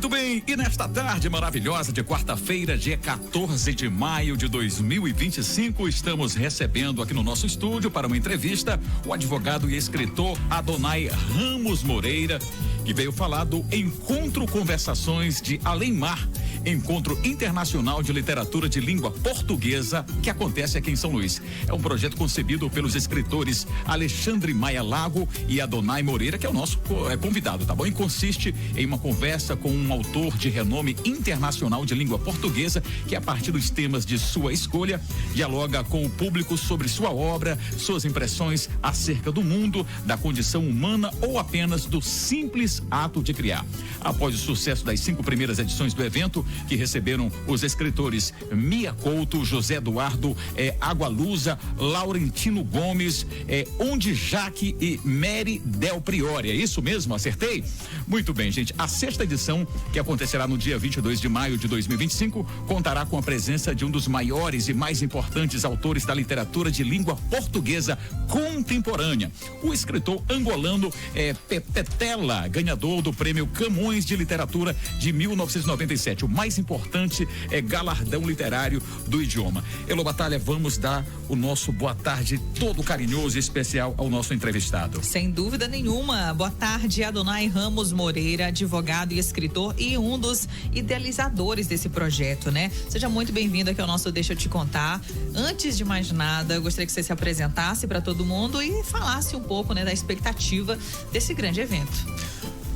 Muito bem, e nesta tarde maravilhosa de quarta-feira, dia 14 de maio de 2025, estamos recebendo aqui no nosso estúdio para uma entrevista o advogado e escritor Adonai Ramos Moreira, que veio falar do Encontro Conversações de Além Mar, Encontro Internacional de Literatura de Língua Portuguesa, que acontece aqui em São Luís. É um projeto concebido pelos escritores Alexandre Maia Lago e Adonai Moreira, que é o nosso convidado, tá bom? E consiste em uma conversa com um autor de renome internacional de língua portuguesa, que a partir dos temas de sua escolha, dialoga com o público sobre sua obra, suas impressões acerca do mundo, da condição humana ou apenas do simples ato de criar. Após o sucesso das 5 primeiras edições do evento, que receberam os escritores Mia Couto, José Eduardo, Agualusa, Laurentino Gomes, Onde Jaque e Mary Del Priori. É isso mesmo? Acertei? Muito bem, gente. A 6ª edição, que acontecerá no dia 22 de maio de 2025, contará com a presença de um dos maiores e mais importantes autores da literatura de língua portuguesa contemporânea, o escritor angolano Pepetela, ganhador do Prêmio Camões de Literatura de 1997, o mais importante galardão literário do idioma. Elô Batalha, vamos dar o nosso boa tarde todo carinhoso e especial ao nosso entrevistado. Sem dúvida nenhuma. Boa tarde, Adonai Ramos Moreira, advogado e escritor e um dos idealizadores desse projeto, né? Seja muito bem-vindo aqui ao nosso Deixa Eu Te Contar. Antes de mais nada, eu gostaria que você se apresentasse para todo mundo e falasse um pouco, né, da expectativa desse grande evento.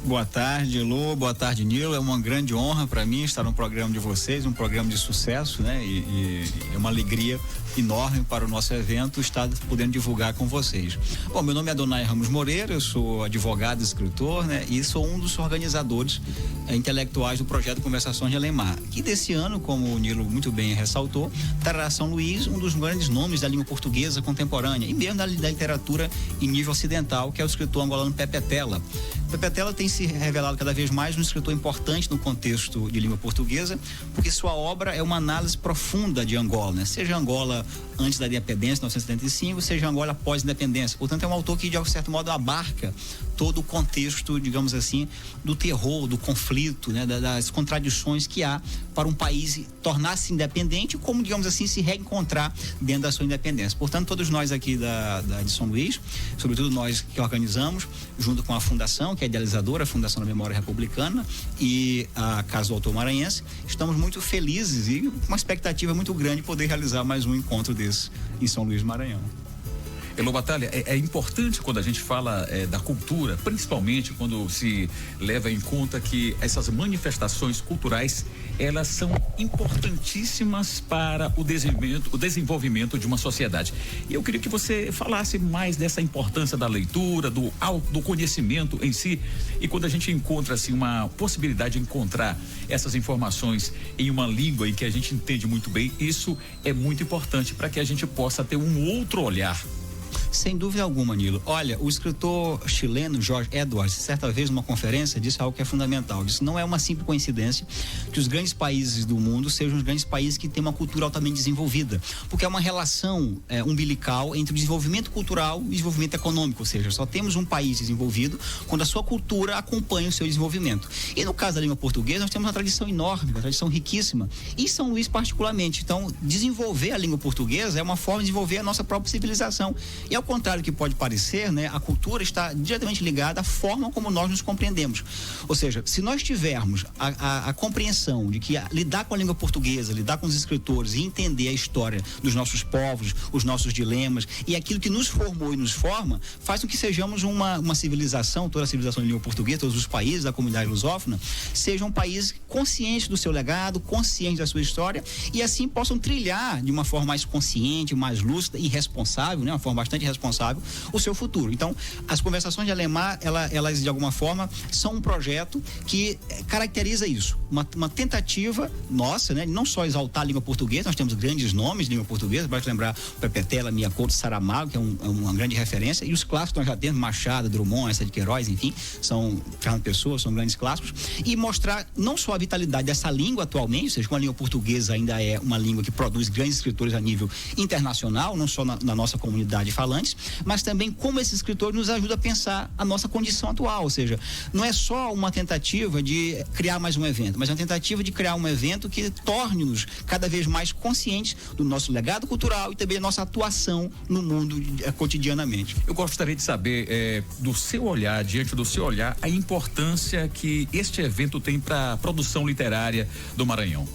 Boa tarde, Elô. Boa tarde, Nilo. É uma grande honra para mim estar no programa de vocês, um programa de sucesso, né? E é uma alegria enorme para o nosso evento estar podendo divulgar com vocês. Bom, meu nome é Adonai Ramos Moreira, eu sou advogado e escritor, né? E sou um dos organizadores intelectuais do projeto Conversações de Além Mar, que desse ano, como o Nilo muito bem ressaltou, trará São Luís um dos grandes nomes da língua portuguesa contemporânea e mesmo da literatura em nível ocidental, que é o escritor angolano Pepetela. Pepetela tem se revelado cada vez mais um escritor importante no contexto de língua portuguesa, porque sua obra é uma análise profunda de Angola, né? Seja Angola antes da independência, 1975, seja Angola após a independência. Portanto, é um autor que, de certo modo, abarca todo o contexto, digamos assim, do terror, do conflito, né? Das contradições que há para um país tornar-se independente, como, digamos assim, se reencontrar dentro da sua independência. Portanto, todos nós aqui de São Luís, sobretudo nós que organizamos, junto com a Fundação, que é a idealizadora, a Fundação da Memória Republicana e a Casa do Autor Maranhense, estamos muito felizes e com uma expectativa muito grande de poder realizar mais um encontro desse em São Luís, Maranhão. Elô Batalha, é importante quando a gente fala da cultura, principalmente quando se leva em conta que essas manifestações culturais, elas são importantíssimas para o desenvolvimento de uma sociedade. E eu queria que você falasse mais dessa importância da leitura, do conhecimento em si, e quando a gente encontra assim uma possibilidade de encontrar essas informações em uma língua em que a gente entende muito bem, isso é muito importante para que a gente possa ter um outro olhar. Sem dúvida alguma, Nilo. Olha, o escritor chileno Jorge Edwards, certa vez numa conferência, disse algo que é fundamental. Disse: não é uma simples coincidência que os grandes países do mundo sejam os grandes países que têm uma cultura altamente desenvolvida, porque é uma relação umbilical entre o desenvolvimento cultural e o desenvolvimento econômico, ou seja, só temos um país desenvolvido quando a sua cultura acompanha o seu desenvolvimento. E no caso da língua portuguesa, nós temos uma tradição enorme, uma tradição riquíssima, e São Luís particularmente. Então, desenvolver a língua portuguesa é uma forma de desenvolver a nossa própria civilização. E ao contrário do que pode parecer, né, a cultura está diretamente ligada à forma como nós nos compreendemos. Ou seja, se nós tivermos a compreensão de que lidar com a língua portuguesa, lidar com os escritores e entender a história dos nossos povos, os nossos dilemas e aquilo que nos formou e nos forma, faz com que sejamos uma civilização, toda a civilização de língua portuguesa, todos os países da comunidade lusófona, sejam países conscientes do seu legado, conscientes da sua história e assim possam trilhar de uma forma mais consciente, mais lúcida e responsável, né, uma forma bastante responsável, o seu futuro. Então, as Conversações de Além Mar, elas de alguma forma são um projeto que caracteriza isso, uma tentativa nossa, né, não só exaltar a língua portuguesa, nós temos grandes nomes de língua portuguesa, basta lembrar Pepetela, Mia Couto, Saramago, que é uma grande referência, e os clássicos que nós já temos, Machado, Drummond, Eça de Queiroz, enfim, são Fernando Pessoa, são grandes clássicos, e mostrar não só a vitalidade dessa língua atualmente, ou seja, como a língua portuguesa ainda é uma língua que produz grandes escritores a nível internacional, não só na nossa comunidade falante, falantes, mas também como esse escritor nos ajuda a pensar a nossa condição atual, ou seja, não é só uma tentativa de criar mais um evento, mas é uma tentativa de criar um evento que torne-nos cada vez mais conscientes do nosso legado cultural e também da nossa atuação no mundo cotidianamente. Eu gostaria de saber, do seu olhar, diante do seu olhar, a importância que este evento tem para a produção literária do Maranhão.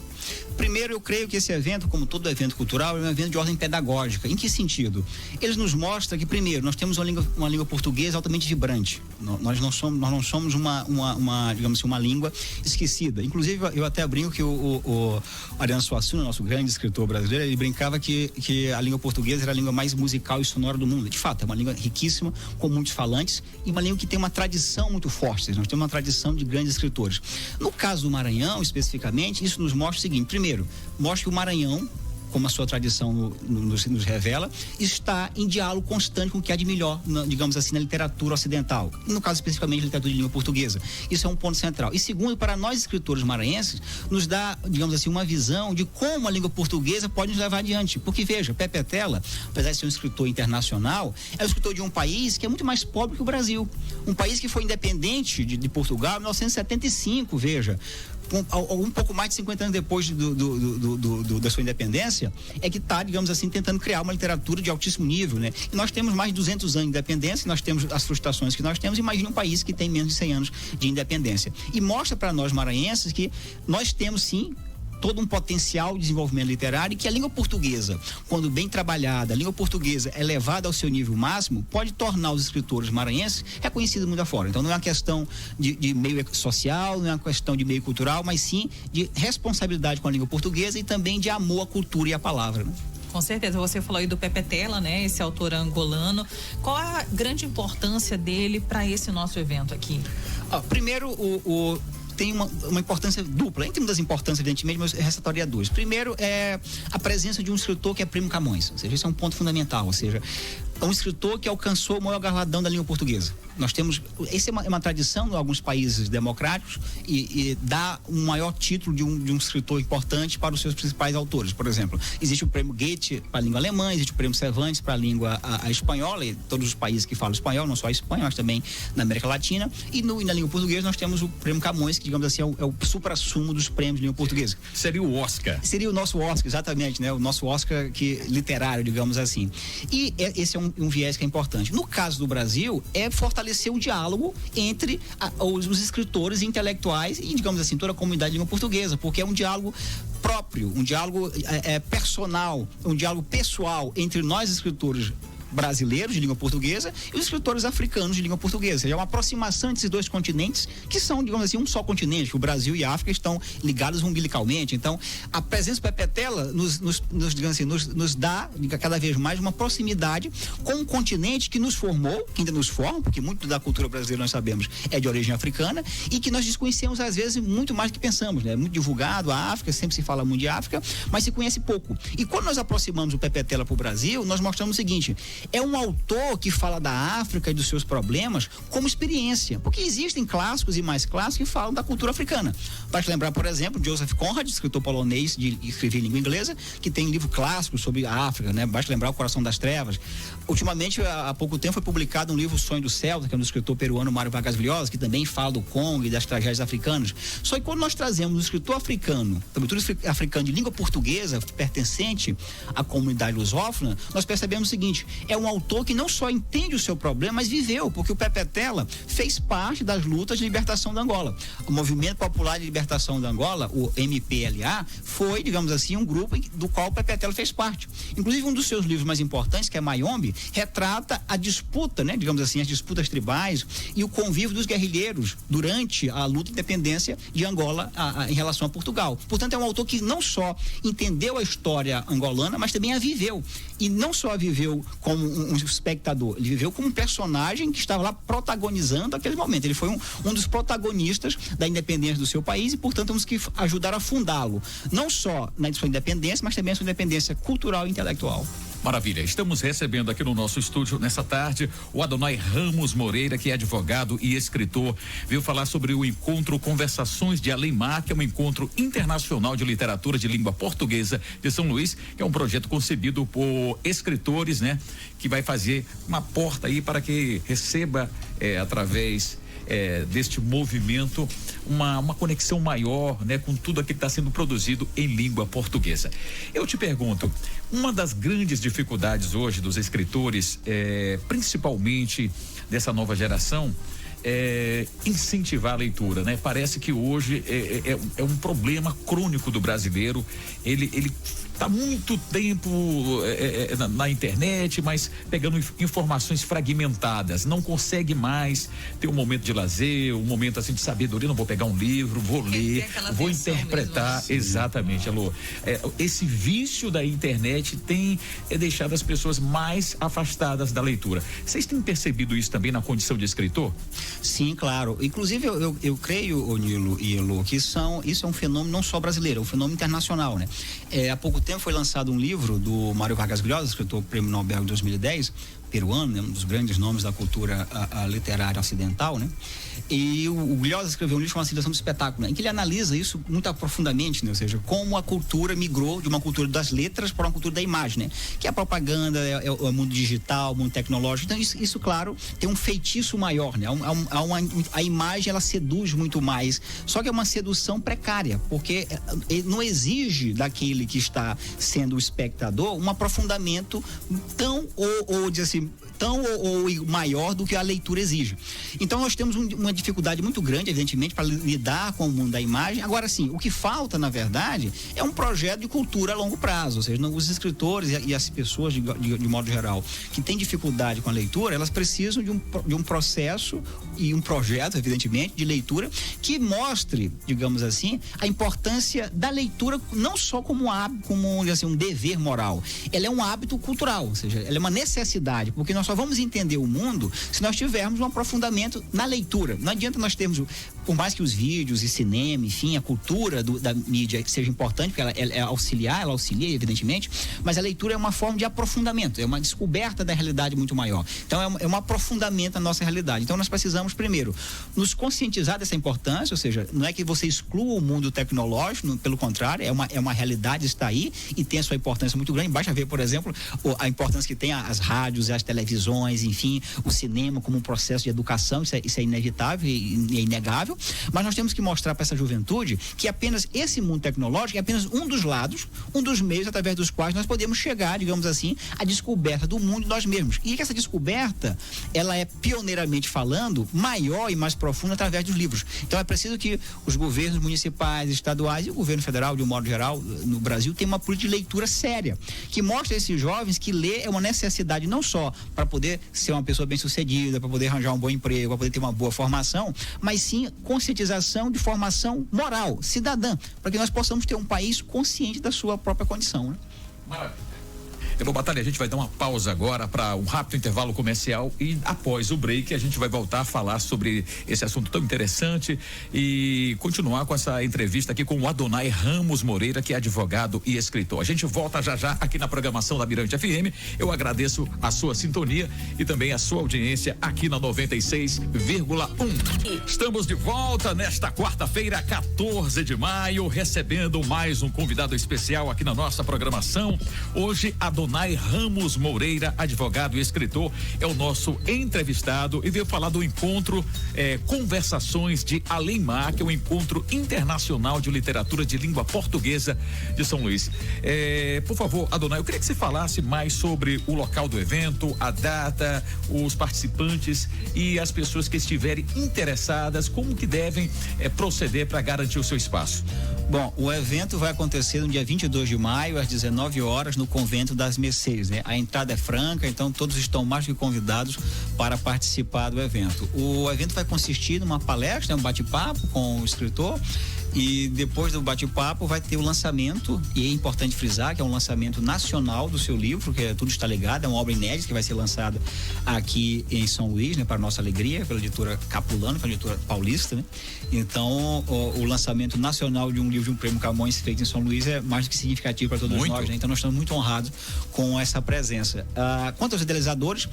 Primeiro, eu creio que esse evento, como todo evento cultural, é um evento de ordem pedagógica. Em que sentido? Ele nos mostra que, primeiro, nós temos uma língua portuguesa altamente vibrante. Nós não somos uma digamos assim, uma língua esquecida. Inclusive, eu até brinco que o Ariano Suassuna, nosso grande escritor brasileiro, ele brincava que a língua portuguesa era a língua mais musical e sonora do mundo. De fato, é uma língua riquíssima, com muitos falantes, e uma língua que tem uma tradição muito forte. Nós temos uma tradição de grandes escritores. No caso do Maranhão, especificamente, isso nos mostra o seguinte: primeiro, mostra que o Maranhão, como a sua tradição nos revela, está em diálogo constante com o que há de melhor, digamos assim, na literatura ocidental. No caso, especificamente, literatura de língua portuguesa. Isso é um ponto central. E segundo, para nós escritores maranhenses, nos dá, digamos assim, uma visão de como a língua portuguesa pode nos levar adiante. Porque, veja, Pepe Tela, apesar de ser um escritor internacional, é um escritor de um país que é muito mais pobre que o Brasil. Um país que foi independente de Portugal em 1975, veja. Um pouco mais de 50 anos depois da sua independência, é que está, digamos assim, tentando criar uma literatura de altíssimo nível, né? E nós temos mais de 200 anos de independência, nós temos as frustrações que nós temos. Imagine um país que tem menos de 100 anos de independência. E mostra para nós maranhenses que nós temos, sim, todo um potencial de desenvolvimento literário, e que a língua portuguesa, quando bem trabalhada, a língua portuguesa é levada ao seu nível máximo, pode tornar os escritores maranhenses reconhecidos mundo afora. Então não é uma questão de meio social, não é uma questão de meio cultural, mas sim de responsabilidade com a língua portuguesa e também de amor à cultura e à palavra, né? Com certeza, você falou aí do Pepe Tela, né? Esse autor angolano. Qual a grande importância dele para esse nosso evento aqui? Primeiro, tem uma importância dupla, entre das importâncias, evidentemente, mas eu ressaltaria duas. Primeiro é a presença de um escritor que é Primo Camões, ou seja, esse é um ponto fundamental, ou seja, é um escritor que alcançou o maior galardão da língua portuguesa. Nós temos, essa é uma tradição em alguns países democráticos e dá um maior título de um escritor importante para os seus principais autores. Por exemplo, existe o prêmio Goethe para a língua alemã, existe o prêmio Cervantes para a língua a espanhola, e todos os países que falam espanhol, não só a Espanha, mas também na América Latina, e na língua portuguesa nós temos o prêmio Camões, que, digamos assim, é o supra-sumo dos prêmios de língua portuguesa. Seria o Oscar. Seria o nosso Oscar, exatamente, né? O nosso Oscar literário, digamos assim. E esse é um viés que é importante. No caso do Brasil, é fortalecer o diálogo entre os escritores e intelectuais e, digamos assim, toda a comunidade de língua portuguesa, porque é um diálogo próprio, um diálogo personal, um diálogo pessoal entre nós escritores brasileiros de língua portuguesa e os escritores africanos de língua portuguesa. É uma aproximação entre esses dois continentes, que são, digamos assim, um só continente. O Brasil e a África estão ligados umbilicalmente. Então, a presença do Pepe Tela nos dá cada vez mais uma proximidade com um continente que nos formou, que ainda nos forma, porque muito da cultura brasileira, nós sabemos, é de origem africana, e que nós desconhecemos, às vezes, muito mais do que pensamos, né? Muito divulgado, a África, sempre se fala muito de África, mas se conhece pouco. E quando nós aproximamos o Pepe Tela para o Brasil, nós mostramos o seguinte: é um autor que fala da África e dos seus problemas como experiência, porque existem clássicos e mais clássicos que falam da cultura africana. Basta lembrar, por exemplo, Joseph Conrad, escritor polonês de escrever em língua inglesa, que tem um livro clássico sobre a África, né? Basta lembrar O Coração das Trevas. Ultimamente, há pouco tempo, foi publicado um livro, O Sonho do Celta, que é do escritor peruano Mário Vargas Llosa, que também fala do Congo e das tragédias africanas. Só que quando nós trazemos um escritor africano, também africano de língua portuguesa, pertencente à comunidade lusófona, nós percebemos o seguinte: é um autor que não só entende o seu problema, mas viveu, porque o Pepe Tela fez parte das lutas de libertação da Angola. O Movimento Popular de Libertação da Angola, o MPLA, foi, digamos assim, um grupo do qual o Pepe Tela fez parte. Inclusive, um dos seus livros mais importantes, que é Mayombe, retrata a disputa, né, digamos assim, as disputas tribais e o convívio dos guerrilheiros durante a luta de independência de Angola em relação a Portugal. Portanto, é um autor que não só entendeu a história angolana, mas também a viveu. E não só a viveu como um espectador, ele viveu como um personagem que estava lá protagonizando aquele momento. Ele foi um dos protagonistas da independência do seu país e, portanto, temos que ajudar a fundá-lo, não só na sua independência, mas também na sua independência cultural e intelectual. Maravilha, estamos recebendo aqui no nosso estúdio nessa tarde o Adonai Ramos Moreira, que é advogado e escritor. Veio falar sobre o encontro Conversações de Além Mar, que é um encontro internacional de literatura de língua portuguesa de São Luís, que é um projeto concebido por escritores, né? Que vai fazer uma porta aí para que receba através deste movimento uma conexão maior, né, com tudo aquilo que está sendo produzido em língua portuguesa. Eu te pergunto, uma das grandes dificuldades hoje dos escritores, principalmente dessa nova geração, incentivar a leitura, né? Parece que hoje é um problema crônico do brasileiro. Ele tá muito tempo na internet, mas pegando informações fragmentadas, não consegue mais ter um momento de lazer, um momento assim de sabedoria. Não vou pegar um livro, vou ler, vou interpretar. Exatamente, Alô. Esse vício da internet tem deixado as pessoas mais afastadas da leitura. Vocês têm percebido isso também na condição de escritor? Sim, claro. Inclusive eu creio, Nilo e Elô, que isso é um fenômeno não só brasileiro, é um fenômeno internacional, né? Há pouco tempo foi lançado um livro do Mário Vargas Llosa, escritor prêmio Nobel de 2010, peruano, né? Um dos grandes nomes da cultura literária ocidental, né? E o Llosa escreveu um livro chamado Civilização do Espetáculo, né? Em que ele analisa isso muito profundamente, né? Ou seja, como a cultura migrou de uma cultura das letras para uma cultura da imagem, né? Que a propaganda é o mundo digital, o mundo tecnológico. Então isso, claro, tem um feitiço maior, né? A imagem, ela seduz muito mais, só que é uma sedução precária, porque não exige daquele que está sendo o espectador um aprofundamento tão ou maior do que a leitura exige. Então nós temos uma dificuldade muito grande, evidentemente, para lidar com o mundo da imagem. Agora sim, o que falta, na verdade, é um projeto de cultura a longo prazo, ou seja, os escritores e as pessoas de modo geral que têm dificuldade com a leitura, elas precisam de um processo e um projeto, evidentemente, de leitura que mostre, digamos assim, a importância da leitura não só como hábito, como assim, um dever moral. Ela é um hábito cultural, ou seja, ela é uma necessidade, porque nós só vamos entender o mundo se nós tivermos um aprofundamento na leitura. Não adianta nós termos, por mais que os vídeos e cinema, enfim, a cultura da mídia seja importante, porque ela auxilia, evidentemente, mas a leitura é uma forma de aprofundamento, é uma descoberta da realidade muito maior. Então é um aprofundamento da nossa realidade. Então nós precisamos, primeiro, nos conscientizar dessa importância, ou seja, não é que você exclua o mundo tecnológico, pelo contrário, é uma realidade, está aí e tem a sua importância muito grande. Basta ver, por exemplo, a importância que tem as rádios e as televisões, enfim, o cinema como um processo de educação, isso é inevitável e é inegável, mas nós temos que mostrar para essa juventude que apenas esse mundo tecnológico é apenas um dos lados, um dos meios através dos quais nós podemos chegar, digamos assim, à descoberta do mundo de nós mesmos. E que essa descoberta, ela é, pioneiramente falando, maior e mais profunda através dos livros. Então é preciso que os governos municipais, estaduais e o governo federal, de um modo geral, no Brasil, tenham uma política de leitura séria, que mostre a esses jovens que ler é uma necessidade não só para poder ser uma pessoa bem-sucedida, para poder arranjar um bom emprego, para poder ter uma boa formação, mas sim conscientização de formação moral, cidadã, para que nós possamos ter um país consciente da sua própria condição, né? Maravilha. Elô Batalha, a gente vai dar uma pausa agora para um rápido intervalo comercial e após o break a gente vai voltar a falar sobre esse assunto tão interessante e continuar com essa entrevista aqui com o Adonai Ramos Moreira, que é advogado e escritor. A gente volta já aqui na programação da Mirante FM. Eu agradeço a sua sintonia e também a sua audiência aqui na 96,1. Estamos de volta nesta quarta-feira, 14 de maio, recebendo mais um convidado especial aqui na nossa programação. Hoje, Adonai Ramos Moreira, advogado e escritor, é o nosso entrevistado e veio falar do encontro Conversações de Além Mar, que é um encontro internacional de literatura de língua portuguesa de São Luís. Por favor, Adonai, eu queria que você falasse mais sobre o local do evento, a data, os participantes e as pessoas que estiverem interessadas, como que devem proceder para garantir o seu espaço. Bom, o evento vai acontecer no dia 22 de maio, às 19 horas, no Convento das Mercês, né? A entrada é franca, então todos estão mais que convidados para participar do evento. O evento vai consistir numa palestra, um bate-papo com o escritor, E depois do bate-papo vai ter o lançamento, e é importante frisar que é um lançamento nacional do seu livro, que tudo está ligado, é uma obra inédita que vai ser lançada aqui em São Luís, né, para nossa alegria, pela editora Capulano, que é uma editora paulista, né? Então, o lançamento nacional de um livro de um prêmio Camões feito em São Luís é mais do que significativo para todos nós, né? Então nós estamos muito honrados com essa presença. Quanto aos idealizadores,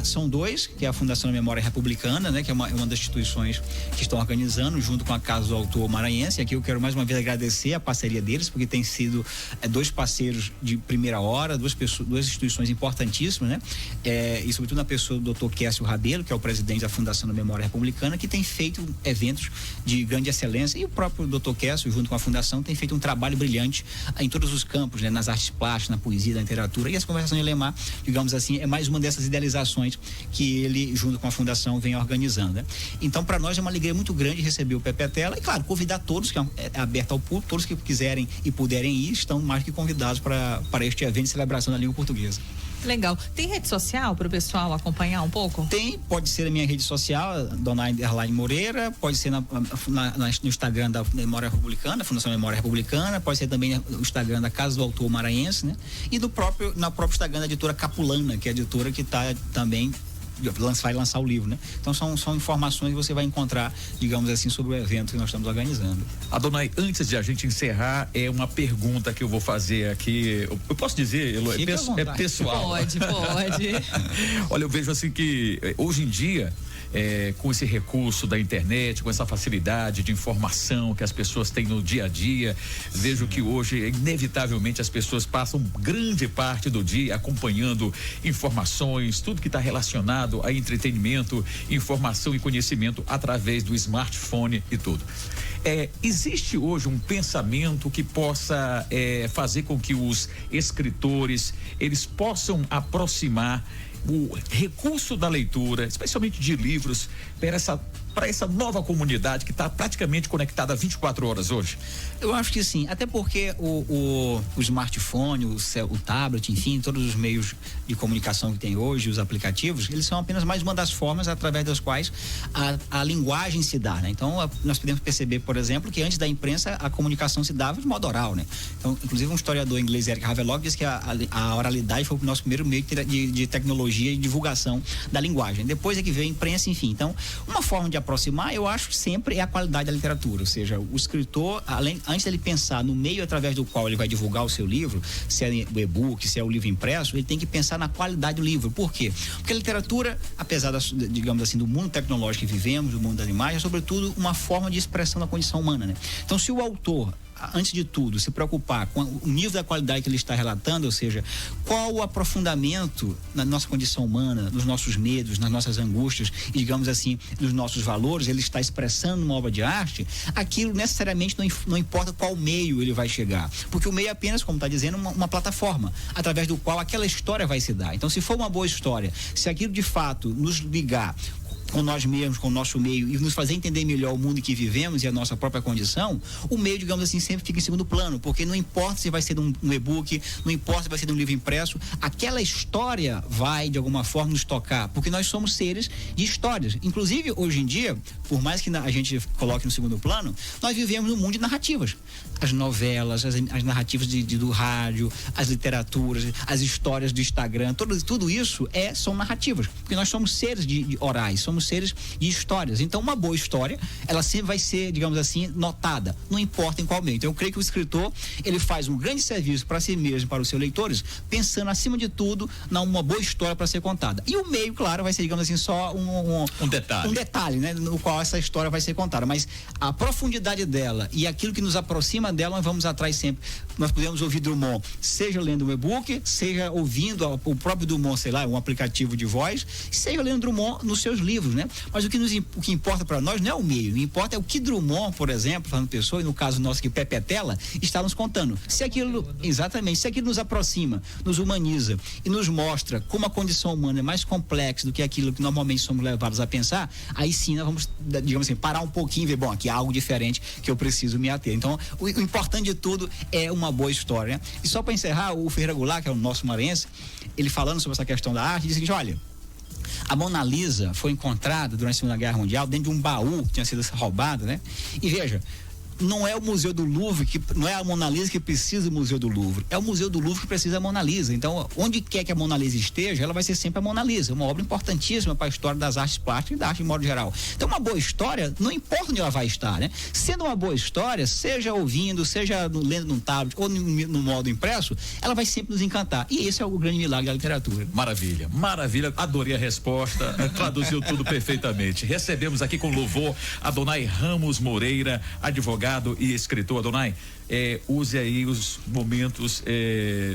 são dois, que é a Fundação da Memória Republicana, né, que é uma das instituições que estão organizando junto com a Casa do Autor Maranhense. Aqui eu quero mais uma vez agradecer a parceria deles, porque tem sido dois parceiros de primeira hora, duas instituições importantíssimas, né? E sobretudo na pessoa do Dr. Kécio Rabelo, que é o presidente da Fundação da Memória Republicana, que tem feito eventos de grande excelência, e o próprio Dr. Kécio, junto com a Fundação, tem feito um trabalho brilhante em todos os campos, né? Nas artes plásticas, na poesia, na literatura, e essa Conversação de Lemar, digamos assim, é mais uma dessas idealizações que ele, junto com a Fundação, vem organizando, né? Então, para nós é uma alegria muito grande receber o Pepe Tela e, claro, convidar todos, que é aberto ao público, todos que quiserem e puderem ir, estão mais que convidados para este evento de celebração da língua portuguesa. Legal. Tem rede social para o pessoal acompanhar um pouco? Tem, pode ser na minha rede social, Donai Moreira, pode ser no Instagram da Memória Republicana, Fundação Memória Republicana, pode ser também no Instagram da Casa do Autor Maranhense, né? E no próprio Instagram da editora Capulana, que é a editora que está também vai lançar o livro, né? Então são informações que você vai encontrar, digamos assim, sobre o evento que nós estamos organizando. Adonai, antes de a gente encerrar, é uma pergunta que eu vou fazer aqui. Eu posso dizer, Elo, é pessoal? Pode. Olha, eu vejo assim que hoje em dia, com esse recurso da internet, com essa facilidade de informação que as pessoas têm no dia a dia, vejo que hoje, inevitavelmente, as pessoas passam grande parte do dia acompanhando informações, tudo que está relacionado a entretenimento, informação e conhecimento através do smartphone e tudo. Existe hoje um pensamento que possa fazer com que os escritores eles possam aproximar o recurso da leitura, especialmente de livros, para essa nova comunidade que está praticamente conectada 24 horas hoje? Eu acho que sim, até porque o smartphone, o tablet, enfim, todos os meios de comunicação que tem hoje, os aplicativos, eles são apenas mais uma das formas através das quais a linguagem se dá, né? Então, nós podemos perceber, por exemplo, que antes da imprensa a comunicação se dava de modo oral, né? Então, inclusive um historiador inglês, Eric Havelock, diz que a oralidade foi o nosso primeiro meio de tecnologia e divulgação da linguagem. Depois é que veio a imprensa, enfim. Então, uma forma de aproximar, eu acho que sempre é a qualidade da literatura, ou seja, o escritor, antes dele pensar no meio através do qual ele vai divulgar o seu livro, se é o e-book, se é o livro impresso, ele tem que pensar na qualidade do livro. Por quê? Porque a literatura, apesar digamos assim, do mundo tecnológico que vivemos, do mundo das imagens, é sobretudo uma forma de expressão da condição humana, né? Então, se o autor, antes de tudo, se preocupar com o nível da qualidade que ele está relatando, ou seja, qual o aprofundamento na nossa condição humana, nos nossos medos, nas nossas angústias e, digamos assim, nos nossos valores, ele está expressando numa obra de arte, aquilo necessariamente não importa qual meio ele vai chegar, porque o meio é apenas, como está dizendo, uma plataforma, através do qual aquela história vai se dar. Então, se for uma boa história, se aquilo de fato nos ligar com nós mesmos, com o nosso meio e nos fazer entender melhor o mundo em que vivemos e a nossa própria condição, o meio, digamos assim, sempre fica em segundo plano, porque não importa se vai ser um e-book, não importa se vai ser um livro impresso, aquela história vai, de alguma forma, nos tocar, porque nós somos seres de histórias. Inclusive, hoje em dia, por mais que a gente coloque no segundo plano, nós vivemos num mundo de narrativas. As novelas, as narrativas do rádio, as literaturas, as histórias do Instagram, tudo isso são narrativas, porque nós somos seres de orais, somos seres de histórias. Então, uma boa história, ela sempre vai ser, digamos assim, notada, não importa em qual meio. Então, eu creio que o escritor, ele faz um grande serviço para si mesmo, para os seus leitores, pensando, acima de tudo, numa boa história para ser contada. E o meio, claro, vai ser, digamos assim, só um detalhe, né, no qual essa história vai ser contada. Mas a profundidade dela e aquilo que nos aproxima dela, nós vamos atrás sempre. Nós podemos ouvir Drummond, seja lendo um e-book, seja ouvindo o próprio Drummond, sei lá, um aplicativo de voz, seja lendo Drummond nos seus livros, né? Mas o que importa para nós não é o meio, o que importa é o que Drummond, por exemplo, falando pessoa, e no caso nosso que Pepe Tela, está nos contando. Se aquilo nos aproxima, nos humaniza e nos mostra como a condição humana é mais complexa do que aquilo que normalmente somos levados a pensar, aí sim nós vamos, digamos assim, parar um pouquinho e ver, bom, aqui há algo diferente que eu preciso me ater. Então, o importante de tudo é uma boa história, né? E só para encerrar, o Ferreira Goulart, que é o nosso maranhense, ele falando sobre essa questão da arte, diz o seguinte: olha, a Mona Lisa foi encontrada durante a Segunda Guerra Mundial dentro de um baú que tinha sido roubado, né? E veja, não é o Museu do Louvre, não é a Mona Lisa que precisa do Museu do Louvre, é o Museu do Louvre que precisa da Mona Lisa. Então, onde quer que a Mona Lisa esteja, ela vai ser sempre a Mona Lisa, uma obra importantíssima para a história das artes plásticas e da arte de modo geral. Então, uma boa história, não importa onde ela vai estar, né? Sendo uma boa história, seja ouvindo, seja lendo num tablet ou no modo impresso, ela vai sempre nos encantar. E esse é o grande milagre da literatura. Maravilha, maravilha. Adorei a resposta, traduziu tudo perfeitamente. Recebemos aqui com louvor Adonai Ramos Moreira, advogado e escritor. Adonai, use aí os momentos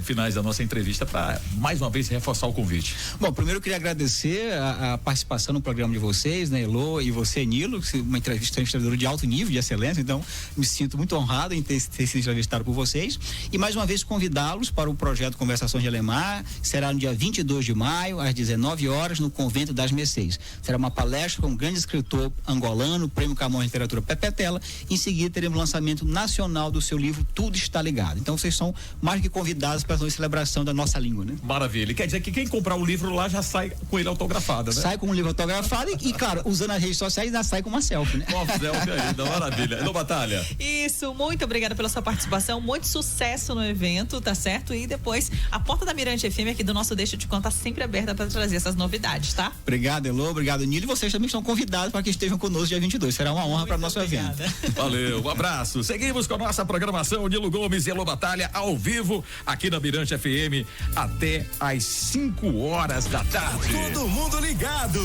finais da nossa entrevista para mais uma vez reforçar o convite. Bom, primeiro eu queria agradecer a participação no programa de vocês, né, Elô e você, Nilo, uma entrevistadora de alto nível, de excelência, então me sinto muito honrado em ter sido entrevistado por vocês e mais uma vez convidá-los para o projeto Conversações de Alemar. Será no dia 22 de maio, às 19 horas, no Convento das Mercês. Será uma palestra com um grande escritor angolano, Prêmio Camões de Literatura Pepe Tela. Em seguida teremos o lançamento nacional do seu livro Tudo Está Ligado. Então vocês são mais que convidados para a celebração da nossa língua, né? Maravilha. Quer dizer que quem comprar o livro lá já sai com ele autografado, né? Sai com o livro autografado e claro, usando as redes sociais, já sai com uma selfie, né? Uma selfie ainda, maravilha. Não, Batalha. Isso, muito obrigada pela sua participação, muito sucesso no evento, tá certo? E depois, a porta da Mirante FM aqui do nosso Deixa Eu Te Contar sempre aberta para trazer essas novidades, tá? Obrigado, Elô, obrigado, Nilo, e vocês também estão convidados para que estejam conosco dia 22. Será uma honra para o nosso evento. Valeu, um abraço. Seguimos com a nossa programação, Nilo Gomes e Elô Batalha ao vivo aqui na Mirante FM até às 5 horas da tarde. Todo mundo ligado.